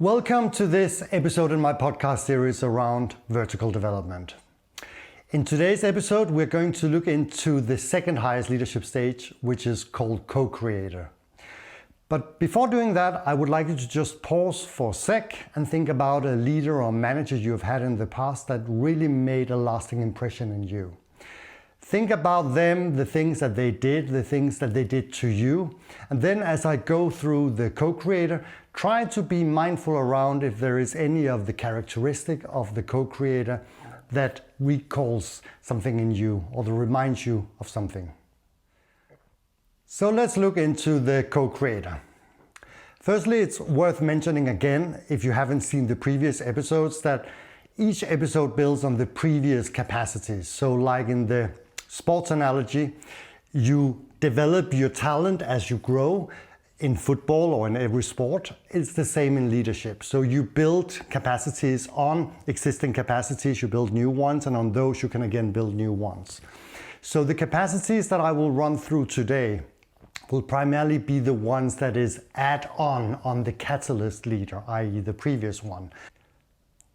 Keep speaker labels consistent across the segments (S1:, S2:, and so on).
S1: Welcome to this episode in my podcast series around vertical development. In today's episode, we're going to look into the second highest leadership stage, which is called Cocreator. But before doing that, I would like you to just pause for a sec and think about a leader or manager you have had in the past that really made a lasting impression in you. Think about them, the things that they did, the things that they did to you. And then as I go through the co-creator, try to be mindful around if there is any of the characteristic of the co-creator that recalls something in you or that reminds you of something. So let's look into the co-creator. Firstly, it's worth mentioning again, if you haven't seen the previous episodes, that each episode builds on the previous capacities. So like in the sports analogy, you develop your talent as you grow. In football or in every sport, it's the same in leadership. So you build capacities on existing capacities, you build new ones, and on those you can again build new ones. So the capacities that I will run through today will primarily be the ones that is add-on the catalyst leader, i.e. the previous one.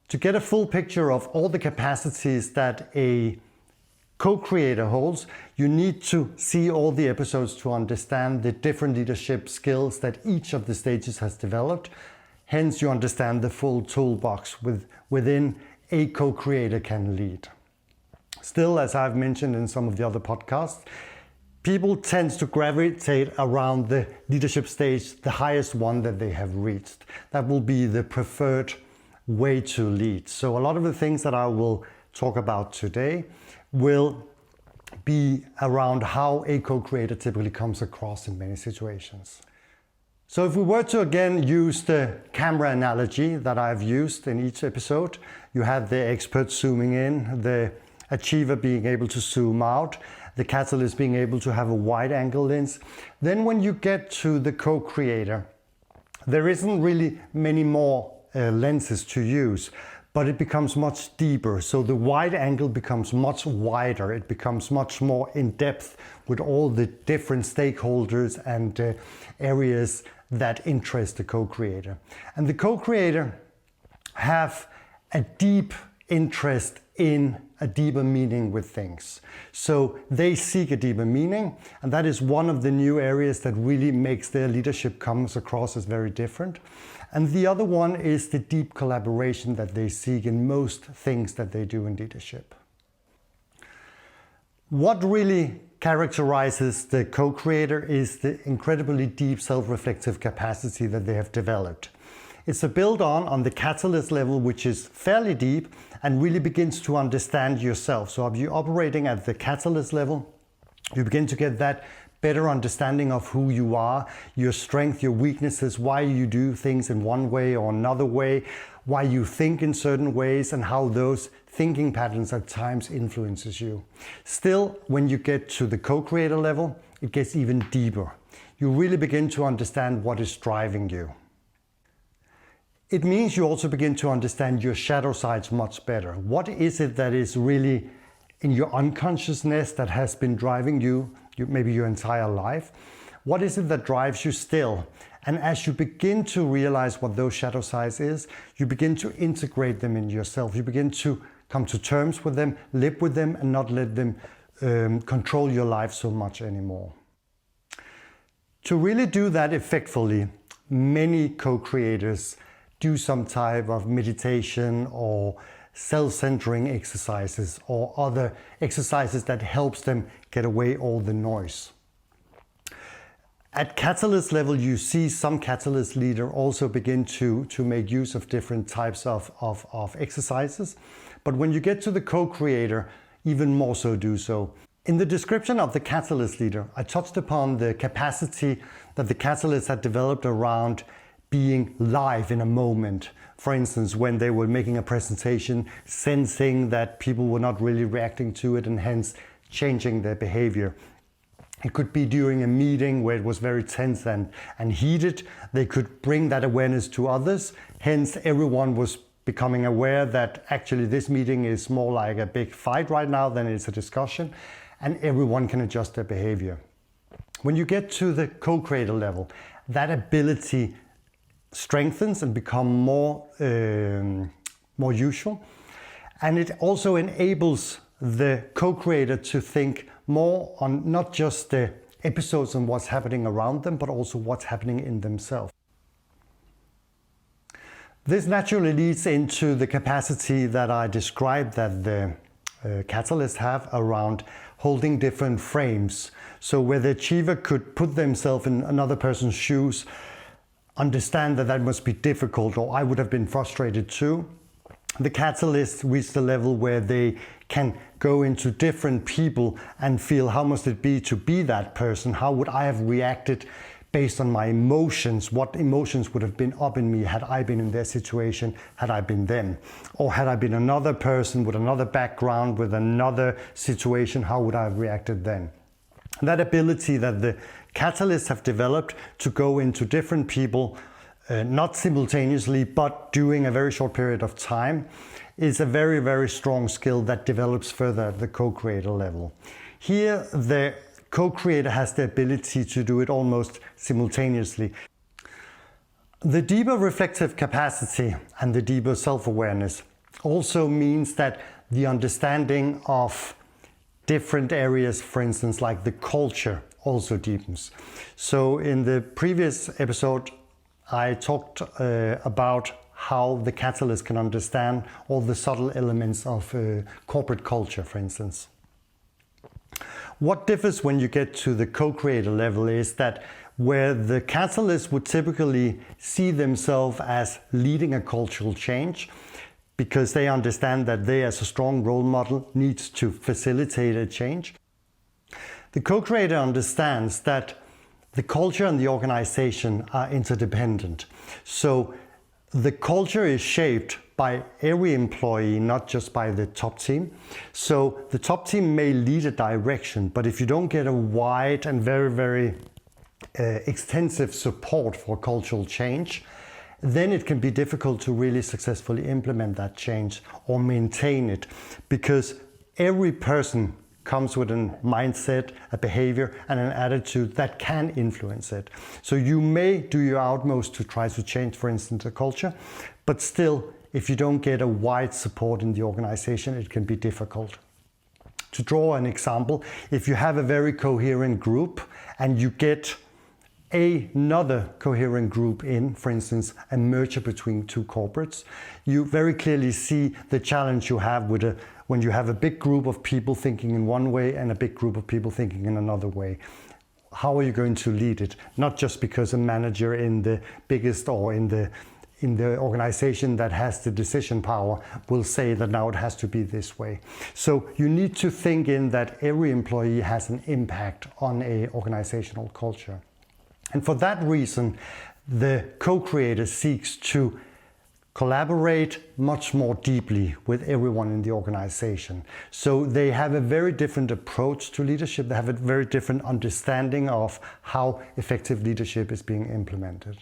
S1: To get a full picture of all the capacities that a co-creator holds, you need to see all the episodes to understand the different leadership skills that each of the stages has developed. Hence, you understand the full toolbox within a co-creator can lead. Still, as I've mentioned in some of the other podcasts, people tend to gravitate around the leadership stage, the highest one that they have reached. That will be the preferred way to lead. So a lot of the things that I will talk about today will be around how a co-creator typically comes across in many situations. So if we were to again use the camera analogy that I've used in each episode, you have the expert zooming in, the achiever being able to zoom out, the catalyst being able to have a wide angle lens. Then when you get to the co-creator, there isn't really many more lenses to use, but it becomes much deeper. So the wide angle becomes much wider. It becomes much more in depth with all the different stakeholders and areas that interest the co-creator. And the co-creator have a deep interest in a deeper meaning with things. So they seek a deeper meaning, and that is one of the new areas that really makes their leadership comes across as very different. And the other one is the deep collaboration that they seek in most things that they do in leadership. What really characterizes the co-creator is the incredibly deep self-reflective capacity that they have developed. It's a build on the catalyst level, which is fairly deep and really begins to understand yourself. So if you're operating at the catalyst level, you begin to get that better understanding of who you are, your strength, your weaknesses, why you do things in one way or another way, why you think in certain ways, and how those thinking patterns at times influences you. Still, when you get to the co-creator level, it gets even deeper. You really begin to understand what is driving you. It means you also begin to understand your shadow sides much better. What is it that is really in your unconsciousness that has been driving you maybe your entire life? What is it that drives you still? And as you begin to realize what those shadow sides is, you begin to integrate them in yourself. You begin to come to terms with them, live with them, and not let them control your life so much anymore. To really do that effectively, many co-creators do some type of meditation or self-centering exercises or other exercises that helps them get away all the noise. At catalyst level, you see some catalyst leader also begin to make use of different types of exercises. But when you get to the co-creator, even more so do so. In the description of the catalyst leader, I touched upon the capacity that the catalyst had developed around being live in a moment. For instance, when they were making a presentation, sensing that people were not really reacting to it and hence changing their behavior. It could be during a meeting where it was very tense and heated. They could bring that awareness to others. Hence, everyone was becoming aware that actually this meeting is more like a big fight right now than it's a discussion, and everyone can adjust their behavior. When you get to the co-creator level, that ability strengthens and become more usual. And it also enables the co-creator to think more on not just the episodes and what's happening around them, but also what's happening in themselves. This naturally leads into the capacity that I described that the catalysts have around holding different frames. So where the achiever could put themselves in another person's shoes, understand that that must be difficult, or I would have been frustrated too. The catalyst reach the level where they can go into different people and feel how must it be to be that person? How would I have reacted based on my emotions? What emotions would have been up in me had I been in their situation, had I been them? Or had I been another person with another background, with another situation, how would I have reacted then? That ability that the catalysts have developed to go into different people, not simultaneously, but during a very short period of time, is a very, very strong skill that develops further at the co-creator level. Here, the co-creator has the ability to do it almost simultaneously. The deeper reflective capacity and the deeper self-awareness also means that the understanding of different areas, for instance, like the culture, also deepens. So in the previous episode, I talked about how the catalyst can understand all the subtle elements of corporate culture, for instance. What differs when you get to the co-creator level is that where the catalyst would typically see themselves as leading a cultural change, because they understand that they as a strong role model needs to facilitate a change. The co-creator understands that the culture and the organization are interdependent. So the culture is shaped by every employee, not just by the top team. So the top team may lead a direction, but if you don't get a wide and very, very extensive support for cultural change, then it can be difficult to really successfully implement that change or maintain it, because every person comes with a mindset, a behavior, and an attitude that can influence it. So you may do your utmost to try to change, for instance, a culture, but still, if you don't get a wide support in the organization, it can be difficult. To draw an example, if you have a very coherent group and you get another coherent group in, for instance, a merger between two corporates, you very clearly see the challenge you have with when you have a big group of people thinking in one way and a big group of people thinking in another way. How are you going to lead it? Not just because a manager in the biggest or in the organization that has the decision power will say that now it has to be this way. So you need to think in that every employee has an impact on an organizational culture. And for that reason, the co-creator seeks to collaborate much more deeply with everyone in the organization. So they have a very different approach to leadership. They have a very different understanding of how effective leadership is being implemented.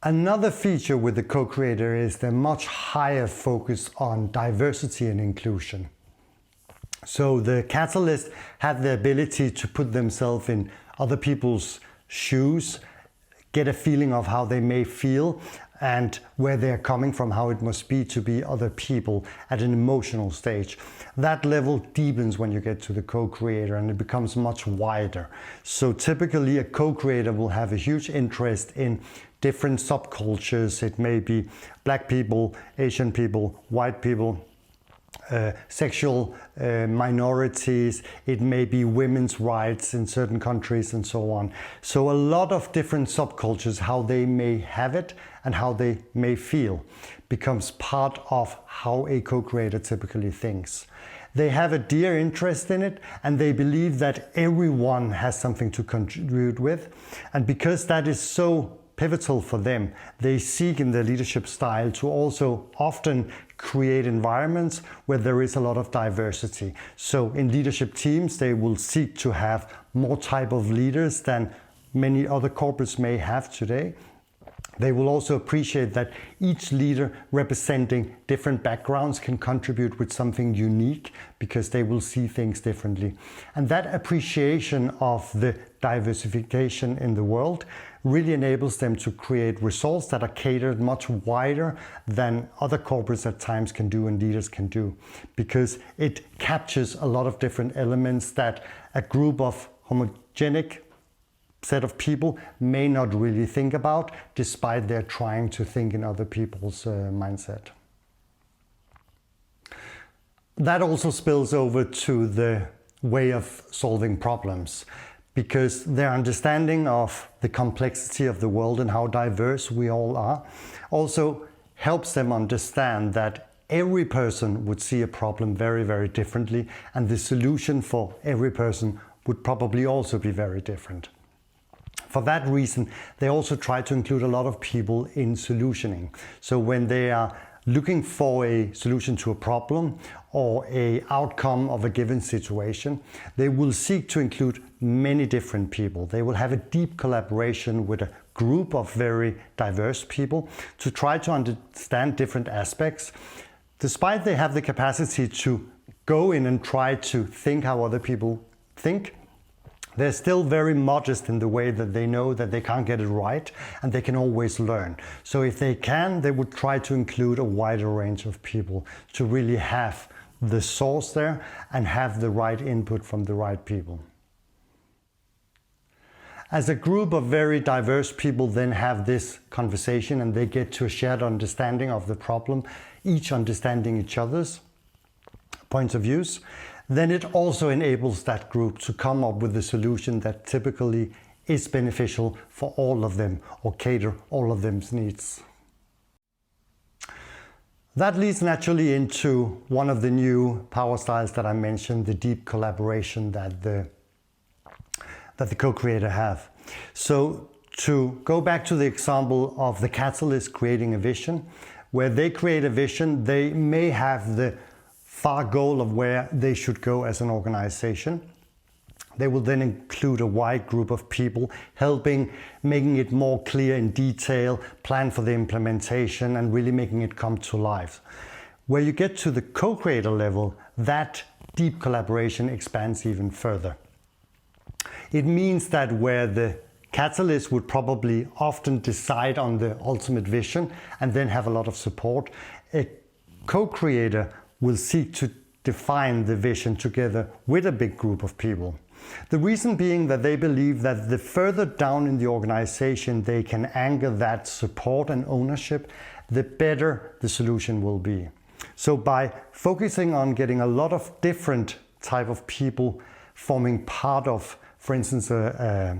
S1: Another feature with the co-creator is the much higher focus on diversity and inclusion. So the catalysts have the ability to put themselves in other people's shoes, get a feeling of how they may feel and where they're coming from, how it must be to be other people at an emotional stage. That level deepens when you get to the co-creator and it becomes much wider. So typically a co-creator will have a huge interest in different subcultures. It may be Black people, Asian people, white people, sexual minorities, it may be women's rights in certain countries and so on. So a lot of different subcultures, how they may have it and how they may feel, becomes part of how a co-creator typically thinks. They have a dear interest in it and they believe that everyone has something to contribute with. And because that is so pivotal for them, they seek in their leadership style to also often create environments where there is a lot of diversity. So in leadership teams, they will seek to have more type of leaders than many other corporates may have today. They will also appreciate that each leader representing different backgrounds can contribute with something unique because they will see things differently. And that appreciation of the diversification in the world really enables them to create results that are catered much wider than other corporates at times can do and leaders can do, because it captures a lot of different elements that a group of homogenic set of people may not really think about, despite they're trying to think in other people's mindset. That also spills over to the way of solving problems, because their understanding of the complexity of the world and how diverse we all are also helps them understand that every person would see a problem very, very differently, and the solution for every person would probably also be very different. For that reason, they also try to include a lot of people in solutioning. So when they are looking for a solution to a problem or an outcome of a given situation, they will seek to include many different people. They will have a deep collaboration with a group of very diverse people to try to understand different aspects. Despite they have the capacity to go in and try to think how other people think, they're still very modest in the way that they know that they can't get it right and they can always learn. So if they can, they would try to include a wider range of people to really have the source there and have the right input from the right people. As a group of very diverse people then have this conversation and they get to a shared understanding of the problem, each understanding each other's points of views, then it also enables that group to come up with a solution that typically is beneficial for all of them or cater all of them's needs. That leads naturally into one of the new power styles that I mentioned, the deep collaboration that the Co-Creator have. So to go back to the example of the catalyst creating a vision, where they create a vision, they may have the far goal of where they should go as an organization. They will then include a wide group of people helping, making it more clear in detail, plan for the implementation and really making it come to life. Where you get to the co-creator level, that deep collaboration expands even further. It means that where the catalyst would probably often decide on the ultimate vision and then have a lot of support, a co-creator will seek to define the vision together with a big group of people. The reason being that they believe that the further down in the organization they can anchor that support and ownership, the better the solution will be. So by focusing on getting a lot of different type of people forming part of, for instance, a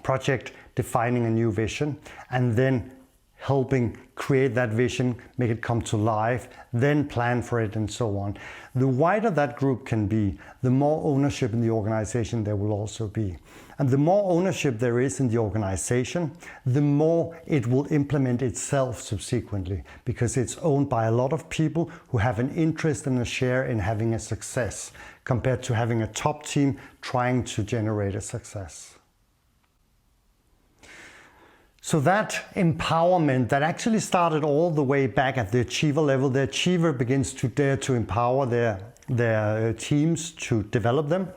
S1: project defining a new vision, and then helping create that vision, make it come to life, then plan for it and so on. The wider that group can be, the more ownership in the organization there will also be. And the more ownership there is in the organization, the more it will implement itself subsequently, because it's owned by a lot of people who have an interest and a share in having a success, compared to having a top team trying to generate a success. So that empowerment that actually started all the way back at the achiever level, the achiever begins to dare to empower their teams to develop them,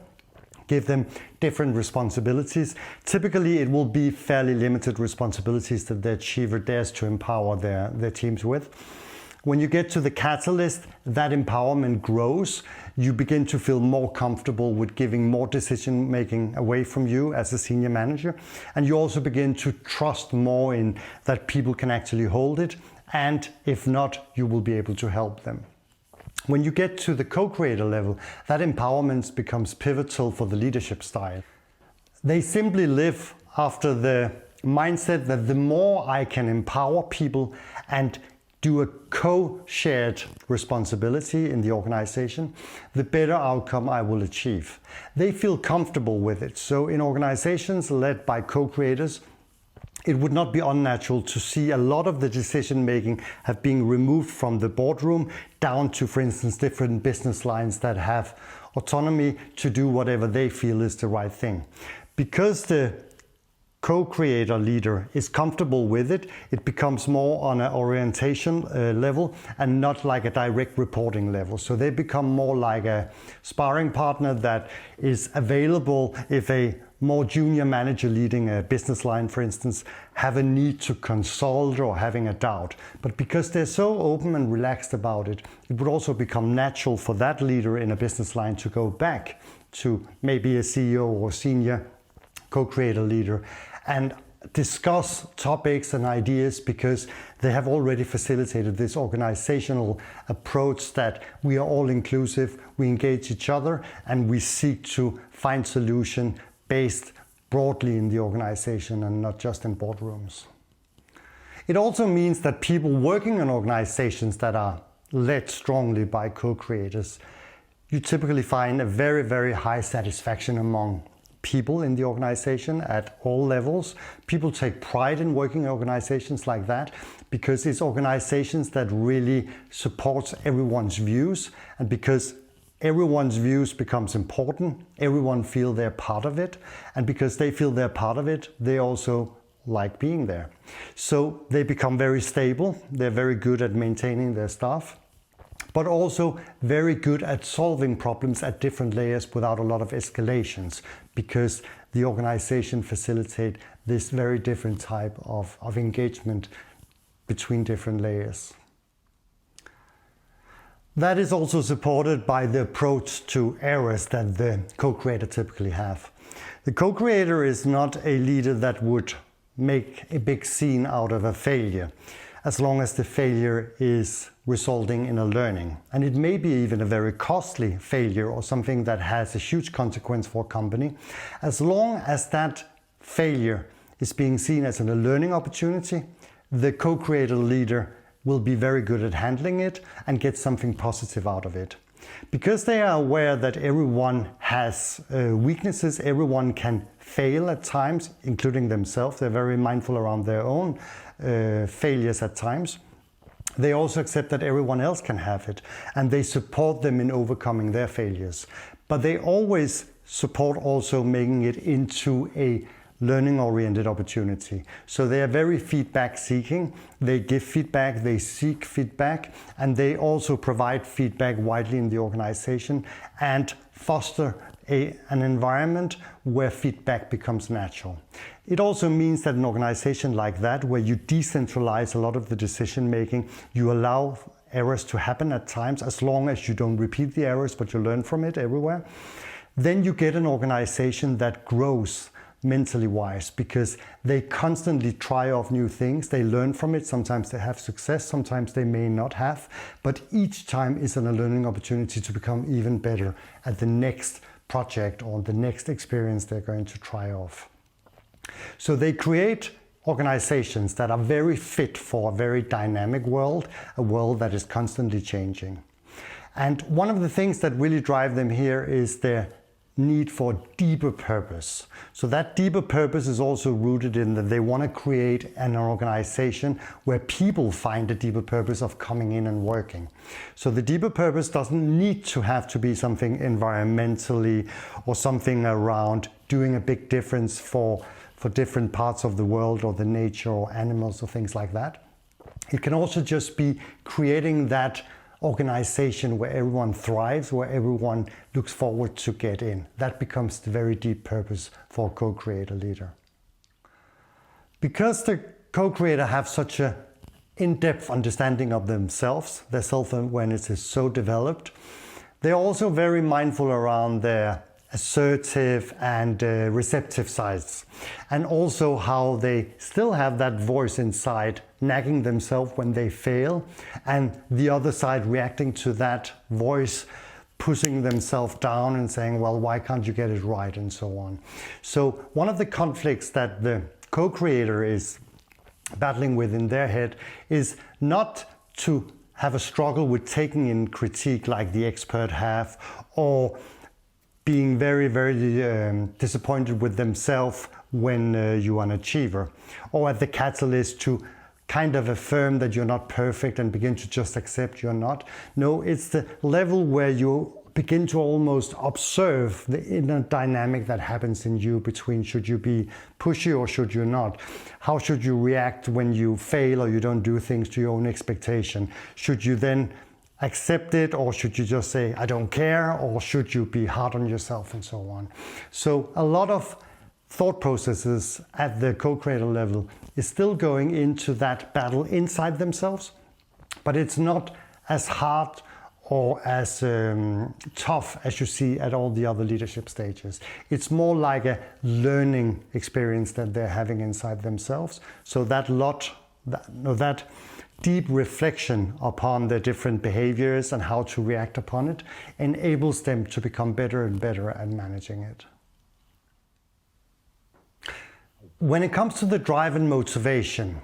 S1: give them different responsibilities. Typically, it will be fairly limited responsibilities that the achiever dares to empower their teams with. When you get to the catalyst, that empowerment grows. You begin to feel more comfortable with giving more decision making away from you as a senior manager. And you also begin to trust more in that people can actually hold it. And if not, you will be able to help them. When you get to the co-creator level, that empowerment becomes pivotal for the leadership style. They simply live after the mindset that the more I can empower people and do a co-shared responsibility in the organization, the better outcome I will achieve. They feel comfortable with it. So in organizations led by co-creators, it would not be unnatural to see a lot of the decision making have been removed from the boardroom down to, for instance, different business lines that have autonomy to do whatever they feel is the right thing. Because the co-creator leader is comfortable with it, it becomes more on an orientation level and not like a direct reporting level. So they become more like a sparring partner that is available if a more junior manager leading a business line, for instance, have a need to consult or having a doubt. But because they're so open and relaxed about it, it would also become natural for that leader in a business line to go back to maybe a CEO or senior co-creator leader and discuss topics and ideas, because they have already facilitated this organizational approach that we are all inclusive, we engage each other, and we seek to find solution based broadly in the organization and not just in boardrooms. It also means that people working in organizations that are led strongly by co-creators, you typically find a very, very high satisfaction among people in the organization at all levels. People take pride in working in organizations like that because it's organizations that really supports everyone's views, and because everyone's views becomes important, everyone feel they're part of it, and because they feel they're part of it, they also like being there. So they become very stable, they're very good at maintaining their staff, but also very good at solving problems at different layers without a lot of escalations, because the organization facilitates this very different type of engagement between different layers. That is also supported by the approach to errors that the co-creator typically have. The co-creator is not a leader that would make a big scene out of a failure, as long as the failure is resulting in a learning. And it may be even a very costly failure or something that has a huge consequence for a company. As long as that failure is being seen as a learning opportunity, the co-creator leader will be very good at handling it and get something positive out of it. Because they are aware that everyone has weaknesses, everyone can fail at times, including themselves. They're very mindful around their own failures at times. They also accept that everyone else can have it, and they support them in overcoming their failures. But they always support also making it into a learning-oriented opportunity. So they are very feedback seeking. They give feedback, they seek feedback, and they also provide feedback widely in the organization and foster an environment where feedback becomes natural. It also means that an organization like that, where you decentralize a lot of the decision making, you allow errors to happen at times, as long as you don't repeat the errors, but you learn from it everywhere, then you get an organization that grows mentally wise, because they constantly try off new things, they learn from it, sometimes they have success, sometimes they may not have, but each time is a learning opportunity to become even better at the next project or the next experience they're going to try off. So they create organizations that are very fit for a very dynamic world, a world that is constantly changing. And one of the things that really drive them here is their need for deeper purpose. So that deeper purpose is also rooted in that they want to create an organization where people find a deeper purpose of coming in and working. So the deeper purpose doesn't need to have to be something environmentally or something around doing a big difference for different parts of the world or the nature or animals or things like that. It can also just be creating that organization where everyone thrives, where everyone looks forward to get in. That becomes the very deep purpose for a co-creator leader. Because the co-creator have such an in-depth understanding of themselves, their self-awareness is so developed, they're also very mindful around their assertive and receptive sides, and also how they still have that voice inside nagging themselves when they fail, and the other side reacting to that voice, pushing themselves down and saying, well, why can't you get it right, and so on. So one of the conflicts that the co-creator is battling with in their head is not to have a struggle with taking in critique like the expert have, or being very, very disappointed with themselves when you are an achiever, or at the catalyst to kind of affirm that you're not perfect and begin to just accept you're not. No, it's the level where you begin to almost observe the inner dynamic that happens in you between should you be pushy or should you not? How should you react when you fail or you don't do things to your own expectation? Should you then accept it, or should you just say, I don't care, or should you be hard on yourself and so on? So a lot of thought processes at the co-creator level is still going into that battle inside themselves, but it's not as hard or as tough as you see at all the other leadership stages. It's more like a learning experience that they're having inside themselves. So that deep reflection upon their different behaviors and how to react upon it enables them to become better and better at managing it. When it comes to the drive and motivation,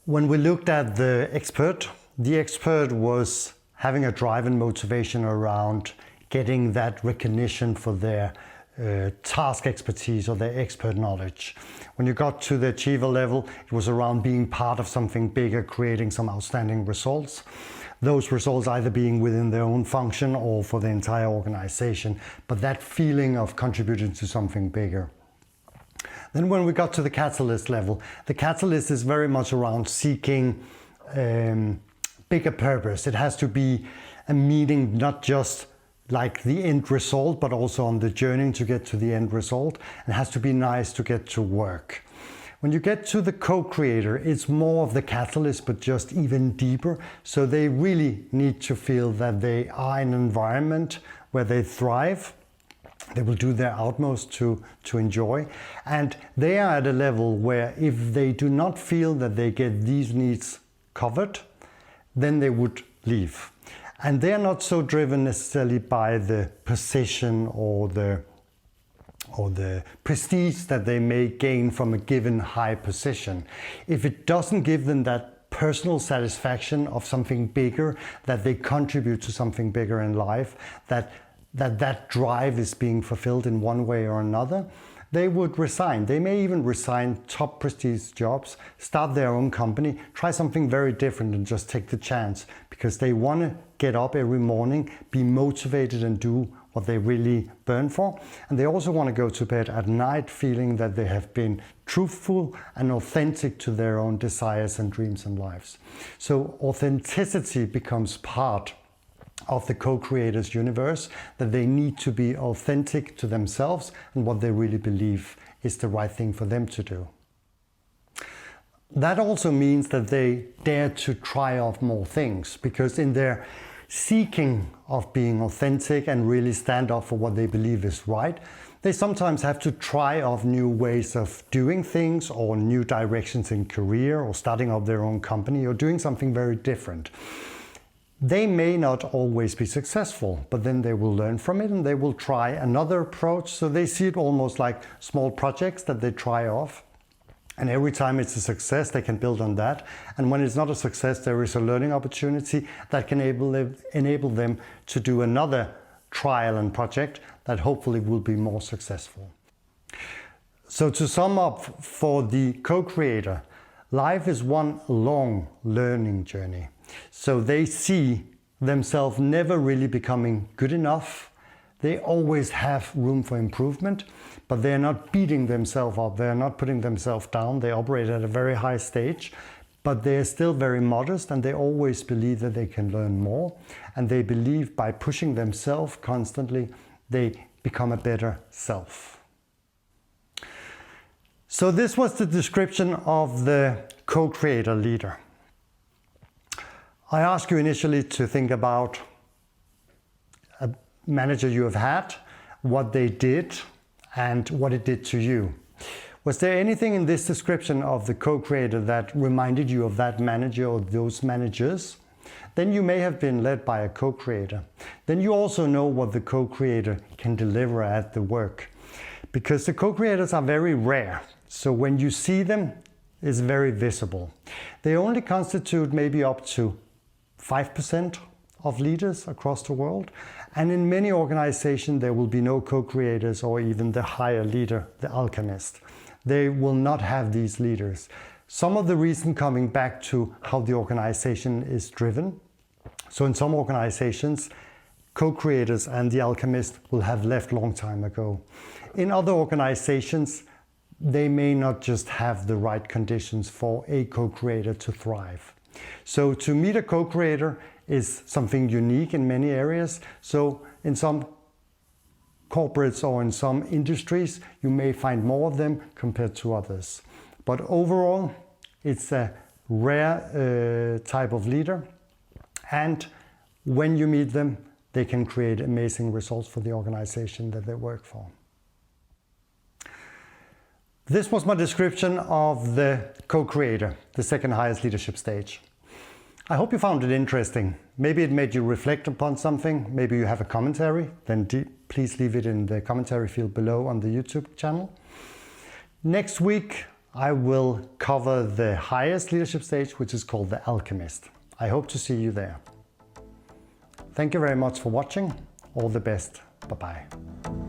S1: when we looked at the expert was having a drive and motivation around getting that recognition for their task expertise or their expert knowledge. When you got to the achiever level, it was around being part of something bigger, creating some outstanding results. Those results either being within their own function or for the entire organization, but that feeling of contributing to something bigger. Then when we got to the catalyst level, the catalyst is very much around seeking bigger purpose. It has to be a meaning, not just like the end result, but also on the journey to get to the end result. It has to be nice to get to work. When you get to the co-creator, it's more of the catalyst, but just even deeper. So they really need to feel that they are in an environment where they thrive. They will do their utmost to enjoy. And they are at a level where if they do not feel that they get these needs covered, then they would leave. And they're not so driven necessarily by the position or the prestige that they may gain from a given high position. If it doesn't give them that personal satisfaction of something bigger, that they contribute to something bigger in life, that drive is being fulfilled in one way or another, they would resign. They may even resign top prestige jobs, start their own company, try something very different and just take the chance because they want to get up every morning, be motivated and do what they really burn for. And they also want to go to bed at night feeling that they have been truthful and authentic to their own desires and dreams and lives. So authenticity becomes part of the co-creator's universe, that they need to be authentic to themselves and what they really believe is the right thing for them to do. That also means that they dare to try off more things, because in their seeking of being authentic and really stand up for what they believe is right, they sometimes have to try off new ways of doing things or new directions in career or starting up their own company or doing something very different. They may not always be successful, but then they will learn from it and they will try another approach. So they see it almost like small projects that they try off. And every time it's a success, they can build on that. And when it's not a success, there is a learning opportunity that can enable them to do another trial and project that hopefully will be more successful. So to sum up, for the co-creator, life is one long learning journey. So they see themselves never really becoming good enough. They always have room for improvement, but they're not beating themselves up. They're not putting themselves down. They operate at a very high stage, but they're still very modest and they always believe that they can learn more. And they believe by pushing themselves constantly, they become a better self. So this was the description of the co-creator leader. I asked you initially to think about a manager you have had, what they did, and what it did to you. Was there anything in this description of the co-creator that reminded you of that manager or those managers? Then you may have been led by a co-creator. Then you also know what the co-creator can deliver at the work. Because the co-creators are very rare. So when you see them, it's very visible. They only constitute maybe up to 5% of leaders across the world. And in many organizations, there will be no co-creators or even the higher leader, the alchemist. They will not have these leaders. Some of the reason coming back to how the organization is driven. So in some organizations, co-creators and the alchemists will have left long time ago. In other organizations, they may not just have the right conditions for a co-creator to thrive. So to meet a co-creator is something unique in many areas. So in some corporates or in some industries, you may find more of them compared to others. But overall, it's a rare type of leader. And when you meet them, they can create amazing results for the organization that they work for. This was my description of the co-creator, the second highest leadership stage. I hope you found it interesting. Maybe it made you reflect upon something. Maybe you have a commentary. Then please leave it in the commentary field below on the YouTube channel. Next week, I will cover the highest leadership stage, which is called the alchemist. I hope to see you there. Thank you very much for watching. All the best. Bye-bye.